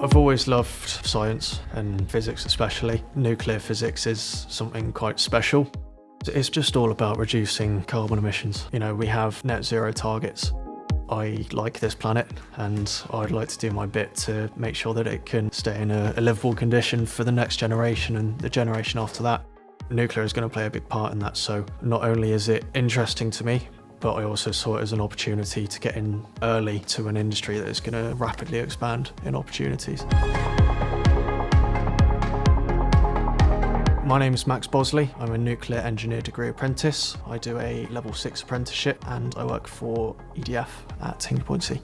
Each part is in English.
I've always loved science and physics especially. Nuclear physics is something quite special. It's just all about reducing carbon emissions. You know, we have net zero targets. I like this planet and I'd like to do my bit to make sure that it can stay in a livable condition for the next generation and the generation after that. Nuclear is going to play a big part in that, so not only is it interesting to me, but I also saw it as an opportunity to get in early to an industry that is going to rapidly expand in opportunities. My name is Max Bosley. I'm a nuclear engineer degree apprentice. I do a level 6 apprenticeship and I work for EDF at Hinkley Point C.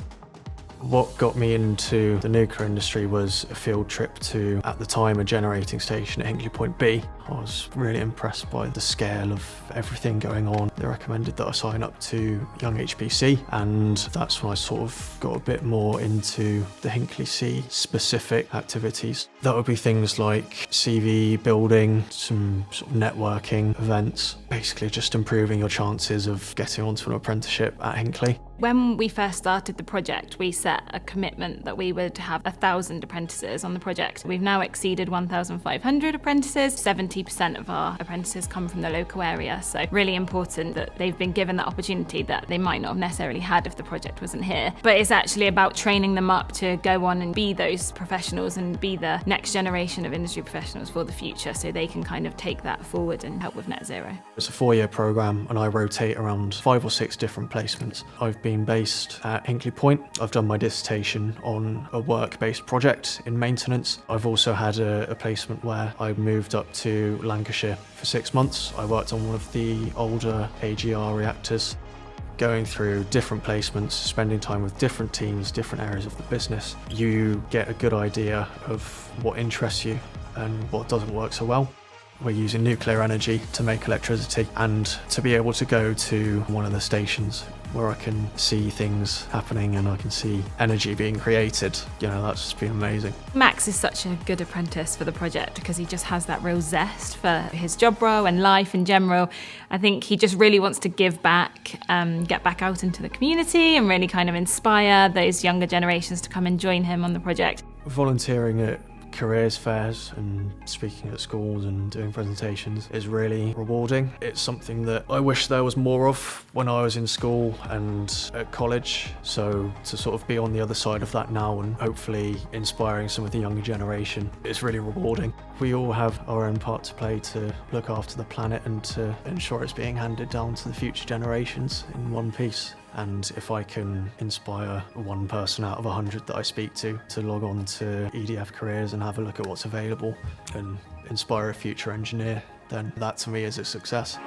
What got me into the nuclear industry was a field trip to, at the time, a generating station at Hinkley Point B. I was really impressed by the scale of everything going on. They recommended that I sign up to Young HPC, and that's when I sort of got a bit more into the Hinkley C specific activities. That would be things like CV building, some sort of networking events, basically just improving your chances of getting onto an apprenticeship at Hinkley. When we first started the project, we set a commitment that we would have 1,000 apprentices on the project. We've now exceeded 1,500 apprentices. 70% of our apprentices come from the local area, so really important that they've been given that opportunity that they might not have necessarily had if the project wasn't here. But it's actually about training them up to go on and be those professionals and be the next generation of industry professionals for the future, so they can kind of take that forward and help with net zero. It's a 4-year programme and I rotate around 5 or 6 different placements. I've been based at Hinkley Point. I've done my dissertation on a work-based project in maintenance. I've also had a placement where I moved up to Lancashire for 6 months. I worked on one of the older AGR reactors. Going through different placements, spending time with different teams, different areas of the business, you get a good idea of what interests you and what doesn't work so well. We're using nuclear energy to make electricity, and to be able to go to one of the stations where I can see things happening and I can see energy being created, you know, that's just been amazing. Max is such a good apprentice for the project because he just has that real zest for his job role and life in general. I think he just really wants to give back, get back out into the community and really kind of inspire those younger generations to come and join him on the project. Volunteering at careers fairs and speaking at schools and doing presentations is really rewarding. It's something that I wish there was more of when I was in school and at college, so to sort of be on the other side of that now and hopefully inspiring some of the younger generation is really rewarding. We all have our own part to play to look after the planet and to ensure it's being handed down to the future generations in one piece. And if I can inspire one person out of 100 that I speak to log on to EDF Careers and have a look at what's available and inspire a future engineer, then that to me is a success.